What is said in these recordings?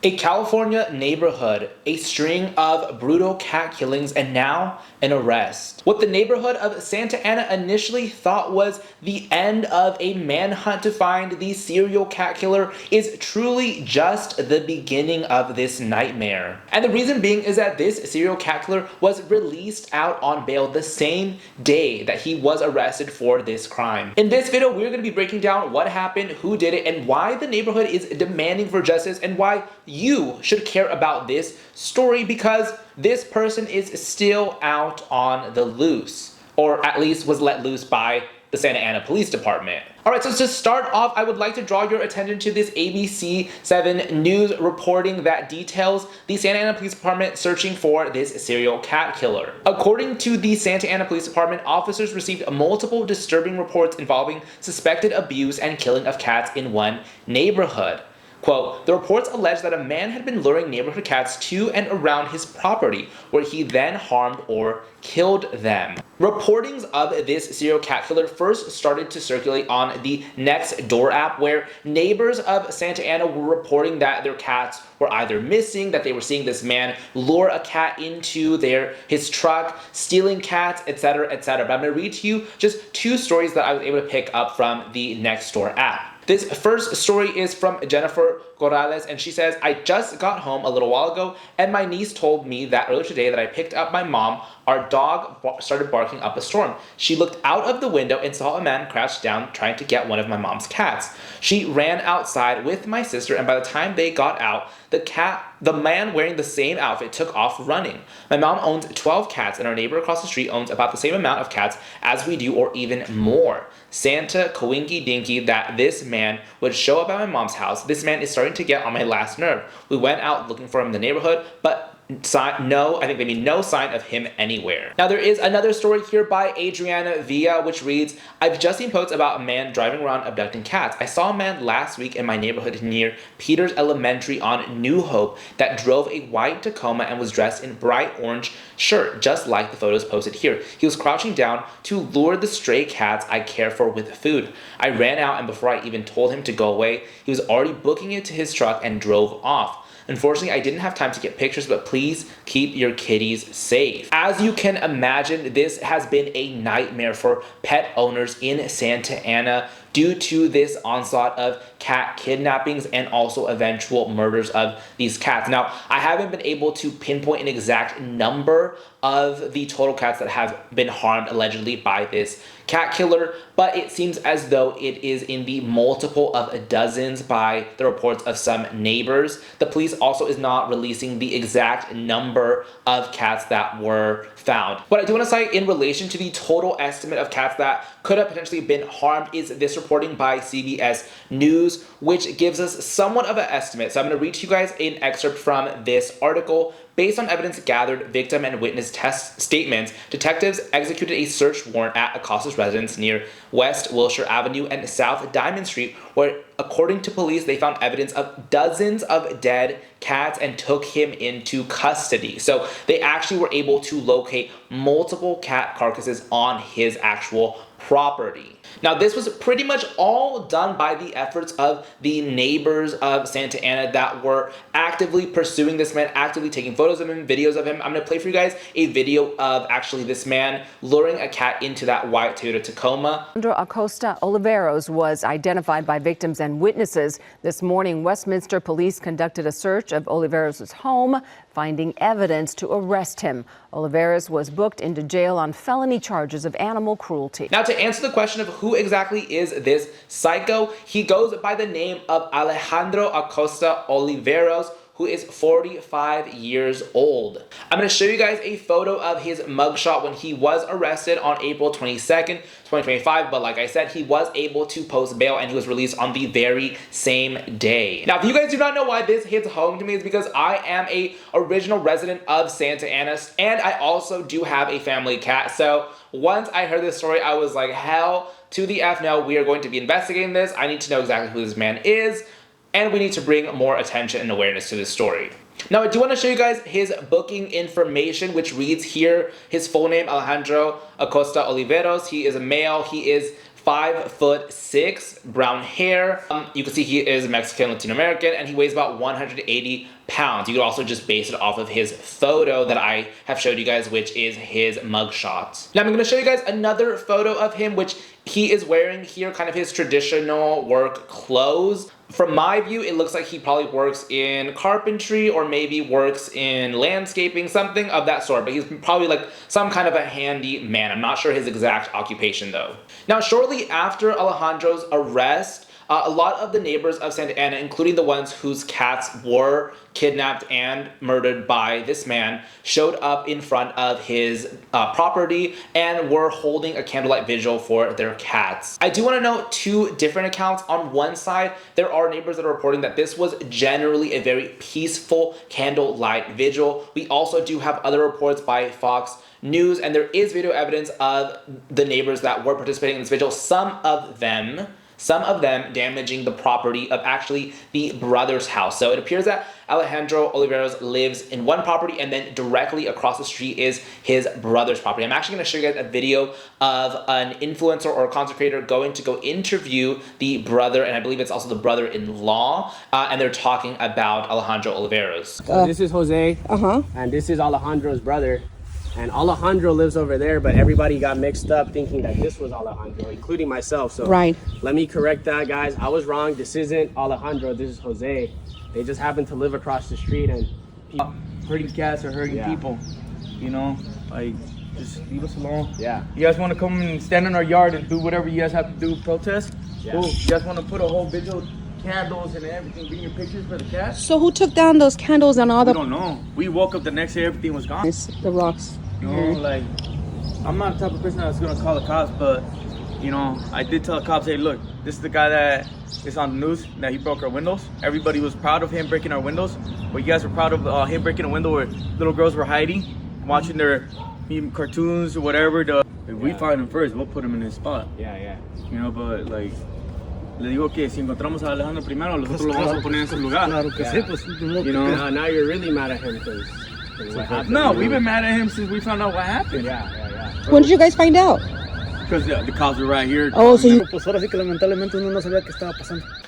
A California neighborhood, a string of brutal cat killings, and now an arrest. What the neighborhood of Santa Ana initially thought was the end of a manhunt to find the serial cat killer is truly just the beginning of this nightmare. And the reason being is that this serial cat killer was released out on bail the same day that he was arrested for this crime. In this video, we're going to be breaking down what happened, who did it, and why the neighborhood is demanding for justice, and why you should care about this story, because this person is still out on the loose, or at least was let loose by the Santa Ana Police Department. Alright, so to start off, I would like to draw your attention to this ABC 7 news reporting that details the Santa Ana Police Department searching for this serial cat killer. According to the Santa Ana Police Department, officers received multiple disturbing reports involving suspected abuse and killing of cats in one neighborhood. Quote, the reports allege that a man had been luring neighborhood cats to and around his property, where he then harmed or killed them. Reportings of this serial cat killer first started to circulate on the Nextdoor app, where neighbors of Santa Ana were reporting that their cats were either missing, that they were seeing this man lure a cat into his truck, stealing cats, etc., etc. But I'm going to read to you just two stories that I was able to pick up from the Nextdoor app. This first story is from Jennifer Corrales, and she says, I just got home a little while ago, and my niece told me that earlier today that I picked up my mom. Our dog started barking up a storm. She looked out of the window and saw a man crouched down trying to get one of my mom's cats. She ran outside with my sister, and by the time they got out, the man wearing the same outfit took off running. My mom owns 12 cats, and our neighbor across the street owns about the same amount of cats as we do, or even more. Santa Coinky Dinky that this man would show up at my mom's house. This man is starting to get on my last nerve. We went out looking for him in the neighborhood, but no sign of him anywhere. Now there is another story here by Adriana Villa, which reads, I've just seen posts about a man driving around abducting cats. I saw a man last week in my neighborhood near Peters Elementary on New Hope that drove a white Tacoma and was dressed in bright orange shirt, just like the photos posted here. He was crouching down to lure the stray cats I care for with food. I ran out, and before I even told him to go away, he was already booking it to his truck and drove off. Unfortunately, I didn't have time to get pictures, but please keep your kitties safe. As you can imagine, this has been a nightmare for pet owners in Santa Ana due to this onslaught of cat kidnappings and also eventual murders of these cats. Now, I haven't been able to pinpoint an exact number of the total cats that have been harmed allegedly by this cat killer, but it seems as though it is in the multiple of dozens by the reports of some neighbors. The police also is not releasing the exact number of cats that were found. What I do want to say in relation to the total estimate of cats that could have potentially been harmed is this reporting by CBS News, which gives us somewhat of an estimate. So I'm going to read to you guys an excerpt from this article. Based on evidence gathered, victim and witness test statements, detectives executed a search warrant at Acosta's residence near West Wilshire Avenue and South Diamond Street, where, according to police, they found evidence of dozens of dead cats and took him into custody. So they actually were able to locate multiple cat carcasses on his actual property. Now, this was pretty much all done by the efforts of the neighbors of Santa Ana that were actively pursuing this man, actively taking photos of him, videos of him. I'm going to play for you guys a video of actually this man luring a cat into that white Toyota Tacoma. Alejandro Acosta Oliveros was identified by victims and witnesses. This morning, Westminster police conducted a search of Oliveros' home, finding evidence to arrest him. Oliveros was booked into jail on felony charges of animal cruelty. Now, to answer the question of who exactly is this psycho, he goes by the name of Alejandro Acosta Oliveros, who is 45 years old. I'm going to show you guys a photo of his mugshot when he was arrested on April 22nd, 2025. But like I said, he was able to post bail and he was released on the very same day. Now, if you guys do not know why this hits home to me, it's because I am a original resident of Santa Ana, and I also do have a family cat. So once I heard this story, I was like, hell to the F no, we are going to be investigating this. I need to know exactly who this man is, and we need to bring more attention and awareness to this story. Now, I do want to show you guys his booking information, which reads here, his full name, Alejandro Acosta Oliveros. He is a male. He is 5'6", brown hair. You can see he is Mexican, Latino American, and he weighs about 180 pounds. You could also just base it off of his photo that I have showed you guys, which is his mugshot. Now I'm going to show you guys another photo of him, which he is wearing here, kind of his traditional work clothes. From my view, it looks like he probably works in carpentry or maybe works in landscaping, something of that sort, but he's probably like some kind of a handy man. I'm not sure his exact occupation though. Now, shortly after Alejandro's arrest, a lot of the neighbors of Santa Ana, including the ones whose cats were kidnapped and murdered by this man, showed up in front of his property and were holding a candlelight vigil for their cats. I do want to note two different accounts. On one side, there are neighbors that are reporting that this was generally a very peaceful candlelight vigil. We also do have other reports by Fox News, and there is video evidence of the neighbors that were participating in this vigil. Some of them damaging the property of actually the brother's house. So it appears that Alejandro Oliveros lives in one property, and then directly across the street is his brother's property. I'm actually going to show you guys a video of an influencer or a content creator going to go interview the brother, and I believe it's also the brother-in-law, and they're talking about Alejandro Oliveros. This is Jose, and this is Alejandro's brother. And Alejandro lives over there, but everybody got mixed up thinking that this was Alejandro, including myself. So let me correct that, guys. I was wrong. This isn't Alejandro. This is Jose. They just happen to live across the street and hurting cats or hurting people. You know, like, just leave us alone. Yeah. You guys want to come and stand in our yard and do whatever you guys have to do, protest? Yeah. Cool. You guys want to put a whole vigil, candles and everything, bring your pictures for the cats? So who took down those candles and all We the don't know. We woke up the next day, everything was gone. the rocks? You know, like, I'm not the type of person that's gonna call the cops, but you know, I did tell the cops, hey, look, this is the guy that is on the news, that he broke our windows. Everybody was proud of him breaking our windows, but you guys were proud of him breaking a window where little girls were hiding, watching their cartoons or whatever. If we find him first, we'll put him in his spot. Yeah. You know, but like, le digo que si encontramos a Alejandro primero, nosotros lo vamos a poner en su lugar. You know, Now you're really mad at him because what happened. no, we've been mad at him since we found out what happened. Yeah. When did you guys find out? Because the cops were right here. Oh, so you...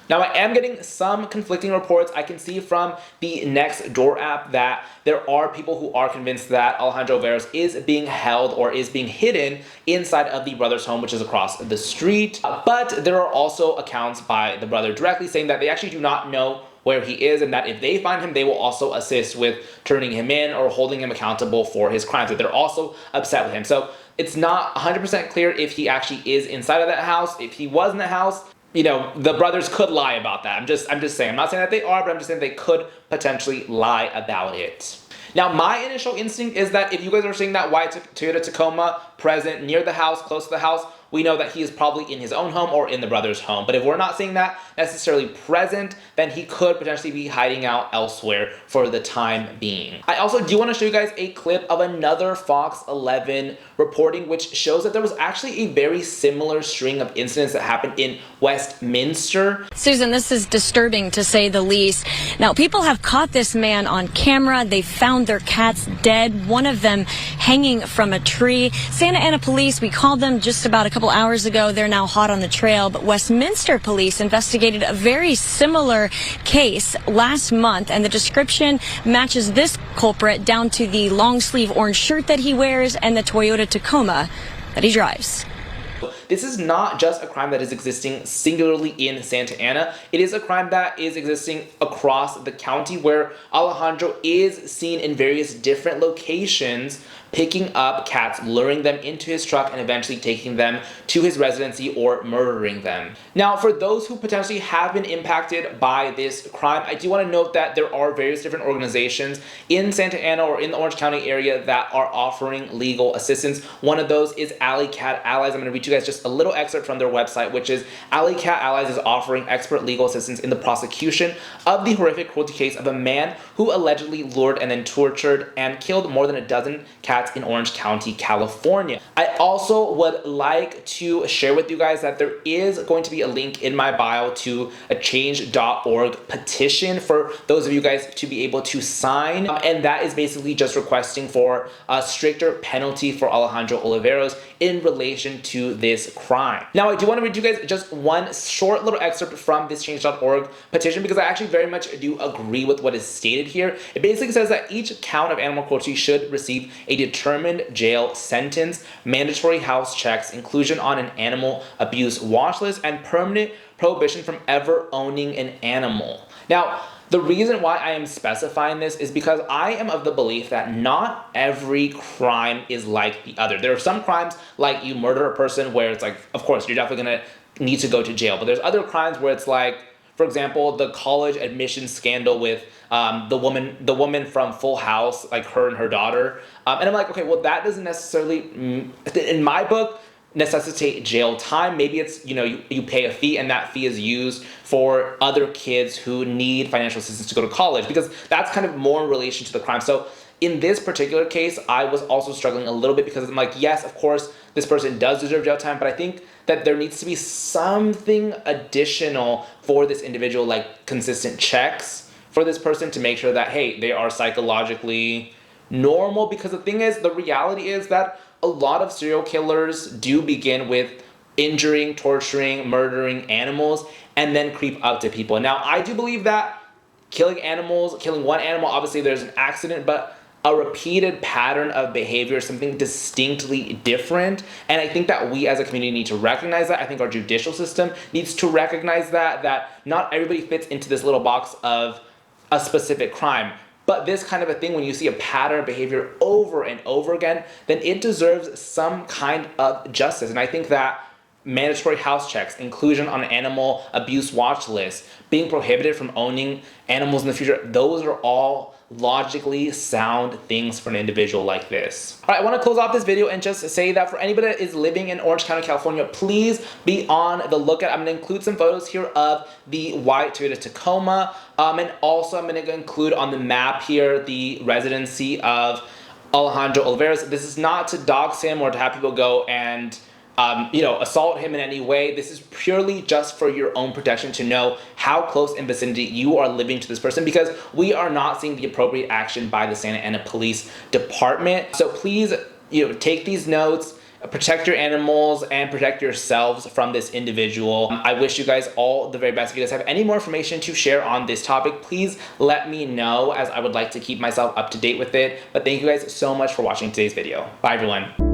Now, I am getting some conflicting reports. I can see from the Next Door app that there are people who are convinced that Alejandro Oliveros is being held or is being hidden inside of the brother's home, which is across the street. But there are also accounts by the brother directly saying that they actually do not know where he is, and that if they find him, they will also assist with turning him in or holding him accountable for his crimes. That they're also upset with him. So it's not 100% clear if he actually is inside of that house. If he was in the house, you know, the brothers could lie about that. I'm just saying. I'm not saying that they are, but I'm just saying they could potentially lie about it. Now, my initial instinct is that if you guys are seeing that white Toyota Tacoma present near the house, close to the house, we know that he is probably in his own home or in the brother's home. But if we're not seeing that necessarily present, then he could potentially be hiding out elsewhere for the time being. I also do want to show you guys a clip of another Fox 11 reporting, which shows that there was actually a very similar string of incidents that happened in Westminster. Susan, this is disturbing to say the least. Now, people have caught this man on camera. They found their cats dead, one of them hanging from a tree. Santa Ana police, we called them just about a couple hours ago. They're now hot on the trail, but Westminster police investigated a very similar case last month, and the description matches this culprit down to the long sleeve orange shirt that he wears and the Toyota Tacoma that he drives. This is not just a crime that is existing singularly in Santa Ana. It is a crime that is existing across the county, where Alejandro is seen in various different locations picking up cats, luring them into his truck, and eventually taking them to his residency or murdering them. Now, for those who potentially have been impacted by this crime, I do want to note that there are various different organizations in Santa Ana or in the Orange County area that are offering legal assistance. One of those is Alley Cat Allies. I'm going to read you guys just a little excerpt from their website, which is Alley Cat Allies is offering expert legal assistance in the prosecution of the horrific cruelty case of a man who allegedly lured and then tortured and killed more than a dozen cats in Orange County, California. I also would like to share with you guys that there is going to be a link in my bio to a change.org petition for those of you guys to be able to sign, and that is basically just requesting for a stricter penalty for Alejandro Oliveros in relation to this this crime. Now, I do want to read you guys just one short little excerpt from this change.org petition because I actually very much do agree with what is stated here. It basically says that each count of animal cruelty should receive a determined jail sentence, mandatory house checks, inclusion on an animal abuse watch list, and permanent prohibition from ever owning an animal. Now, the reason why I am specifying this is because I am of the belief that not every crime is like the other. There are some crimes, like you murder a person, where it's like, of course, you're definitely gonna need to go to jail. But there's other crimes where it's like, for example, the college admissions scandal with the woman from Full House, like her and her daughter. And I'm like, okay, well, that doesn't necessarily, in my book, necessitate jail time. Maybe it's, you pay a fee and that fee is used for other kids who need financial assistance to go to college, because that's kind of more in relation to the crime. So in this particular case, I was also struggling a little bit because I'm like, yes, of course, this person does deserve jail time, but I think that there needs to be something additional for this individual, like consistent checks for this person to make sure that, hey, they are psychologically normal. Because the thing is, the reality is that a lot of serial killers do begin with injuring, torturing, murdering animals, and then creep up to people. Now, I do believe that killing one animal, obviously there's an accident, but a repeated pattern of behavior is something distinctly different. And I think that we as a community need to recognize that. I think our judicial system needs to recognize that not everybody fits into this little box of a specific crime. But this kind of a thing, when you see a pattern of behavior over and over again, then it deserves some kind of justice. And I think that mandatory house checks, inclusion on an animal abuse watch list, being prohibited from owning animals in the future, those are all logically sound things for an individual like this. All right, I want to close off this video and just say that for anybody that is living in Orange County, California, please be on the lookout. I'm going to include some photos here of the white Toyota Tacoma, and also I'm going to include on the map here the residency of Alejandro Oliveros. This is not to dox him or to have people go and assault him in any way. This is purely just for your own protection, to know how close in vicinity you are living to this person, because we are not seeing the appropriate action by the Santa Ana Police Department. So please, take these notes, protect your animals, and protect yourselves from this individual. I wish you guys all the very best. If you guys have any more information to share on this topic, please let me know, as I would like to keep myself up to date with it. But thank you guys so much for watching today's video. Bye, everyone.